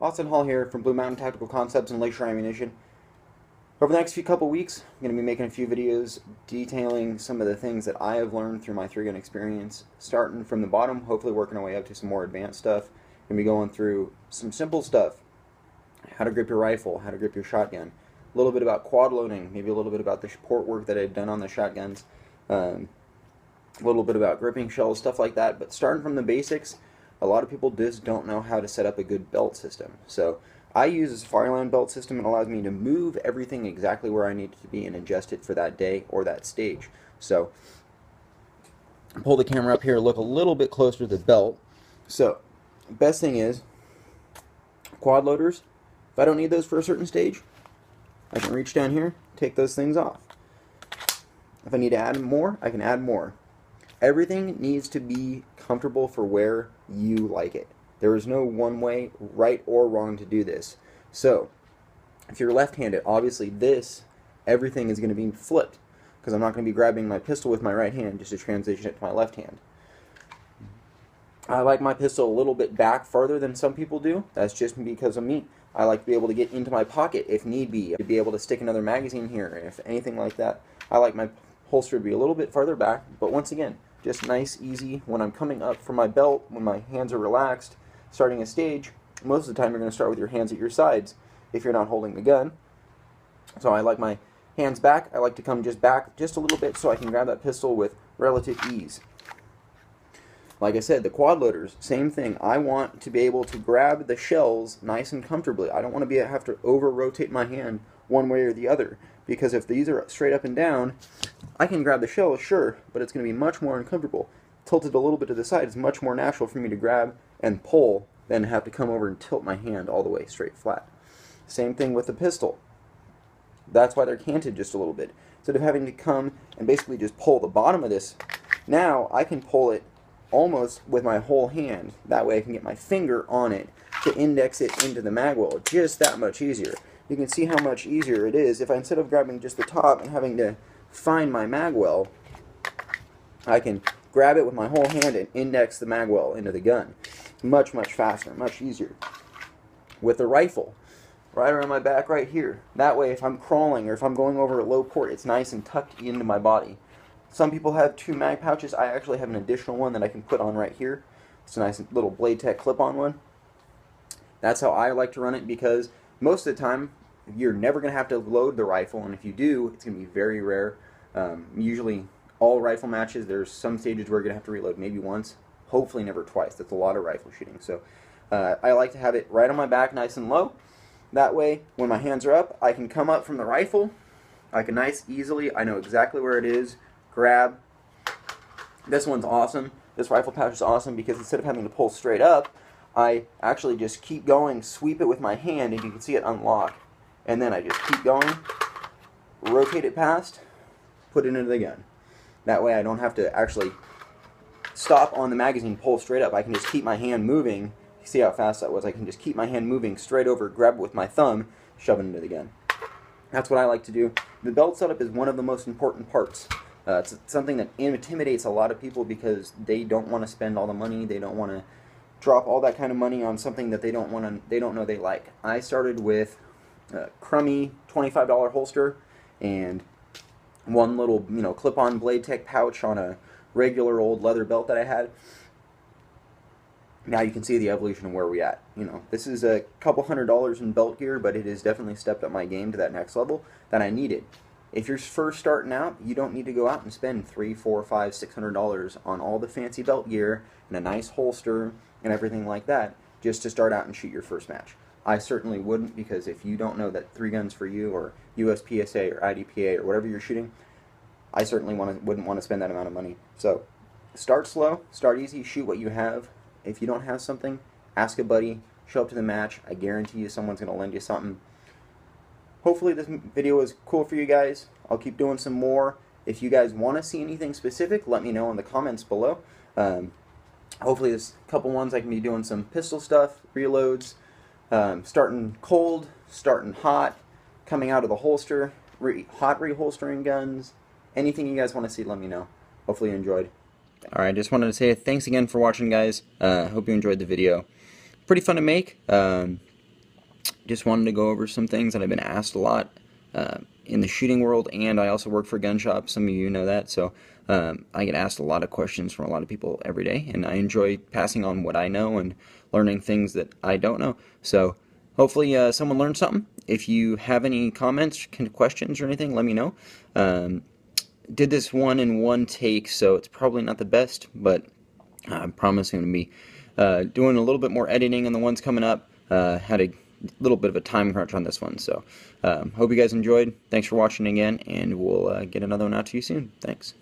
Austin Hall here from Blue Mountain Tactical Concepts and Lakeshore Ammunition. Over the next couple weeks, I'm going to be making a few videos detailing some of the things that I have learned through my 3-gun experience, starting from the bottom, hopefully working our way up to some more advanced stuff. I'm going to be going through some simple stuff, how to grip your rifle, how to grip your shotgun, a little bit about quad loading, maybe a little bit about the port work that I've done on the shotguns, a little bit about gripping shells, stuff like that. But starting from the basics, a lot of people just don't know how to set up a good belt system. So I use a Safari belt system. It allows me to move everything exactly where I need it to be and adjust it for that day or that stage. So pull the camera up here, look a little bit closer to the belt. So best thing is quad loaders. If I don't need those for a certain stage, I can reach down here, take those things off. If I need to add more, I can add more. Everything needs to be comfortable for where you like it. There is no one way, right or wrong, to do this. So, if you're left-handed, obviously everything is going to be flipped, because I'm not going to be grabbing my pistol with my right hand just to transition it to my left hand. I like my pistol a little bit back farther than some people do. That's just because of me. I like to be able to get into my pocket if need be, to be able to stick another magazine here, if anything like that. I like my holster to be a little bit farther back, but once again, just nice, easy. When I'm coming up from my belt, when my hands are relaxed, starting a stage, most of the time you're going to start with your hands at your sides if you're not holding the gun. So I like my hands back. I like to come back just a little bit so I can grab that pistol with relative ease. Like I said, the quad loaders, same thing. I want to be able to grab the shells nice and comfortably. I don't want to have to over-rotate my hand one way or the other, because if these are straight up and down, I can grab the shell, sure, but it's going to be much more uncomfortable. Tilted a little bit to the side is much more natural for me to grab and pull than have to come over and tilt my hand all the way straight flat. Same thing with the pistol. That's why they're canted just a little bit. Instead of having to come and basically just pull the bottom of this, now I can pull it almost with my whole hand. That way I can get my finger on it to index it into the mag well. Just that much easier. You can see how much easier it is if instead of grabbing just the top and having to find my mag well, I can grab it with my whole hand and index the mag well into the gun. Much, much faster, much easier. With the rifle, right around my back right here. That way if I'm crawling or if I'm going over a low port, it's nice and tucked into my body. Some people have 2 mag pouches. I actually have an additional one that I can put on right here. It's a nice little Blade Tech clip-on one. That's how I like to run it, because most of the time you're never going to have to load the rifle, and if you do, it's going to be very rare. Usually all rifle matches, there's some stages where you're going to have to reload maybe once, hopefully never twice. That's a lot of rifle shooting. So I like to have it right on my back, nice and low. That way, when my hands are up, I can come up from the rifle. I can easily, I know exactly where it is, grab. This one's awesome. This rifle pouch is awesome because instead of having to pull straight up, I actually just keep going, sweep it with my hand, and you can see it unlock. And then I just keep going, rotate it past, put it into the gun. That way I don't have to actually stop on the magazine, pull straight up. I can just keep my hand moving. See how fast that was? I can just keep my hand moving straight over, grab it with my thumb, shove it into the gun. That's what I like to do. The belt setup is one of the most important parts. It's something that intimidates a lot of people because they don't want to spend all the money. They don't want to drop all that kind of money on something that they don't know they like. I started with a crummy $25 holster and one little, clip-on Blade Tech pouch on a regular old leather belt that I had. Now you can see the evolution of where we're at. This is a couple $100s in belt gear, but it has definitely stepped up my game to that next level that I needed. If you're first starting out, you don't need to go out and spend $300, $400, $500, $600 on all the fancy belt gear and a nice holster and everything like that just to start out and shoot your first match. I certainly wouldn't, because if you don't know that 3 guns for you, or USPSA or IDPA or whatever you're shooting, I certainly wouldn't want to spend that amount of money. So start slow, start easy, shoot what you have. If you don't have something, ask a buddy, show up to the match. I guarantee you someone's going to lend you something. Hopefully this video was cool for you guys. I'll keep doing some more. If you guys want to see anything specific, let me know in the comments below. Hopefully there's a couple ones I can be doing some pistol stuff, reloads, starting cold, starting hot, coming out of the holster, hot reholstering guns. Anything you guys want to see, let me know. Hopefully you enjoyed. Alright, just wanted to say thanks again for watching, guys. Hope you enjoyed the video. Pretty fun to make. just wanted to go over some things that I've been asked a lot in the shooting world, and I also work for a gun shop. Some of you know that, so I get asked a lot of questions from a lot of people every day, and I enjoy passing on what I know and learning things that I don't know. So hopefully someone learned something. If you have any comments, questions, or anything, let me know. Did this one in one take, so it's probably not the best, but I promise I'm going to be doing a little bit more editing on the ones coming up. Had a little bit of a time crunch on this one, so hope you guys enjoyed. Thanks for watching again, and we'll get another one out to you soon. Thanks.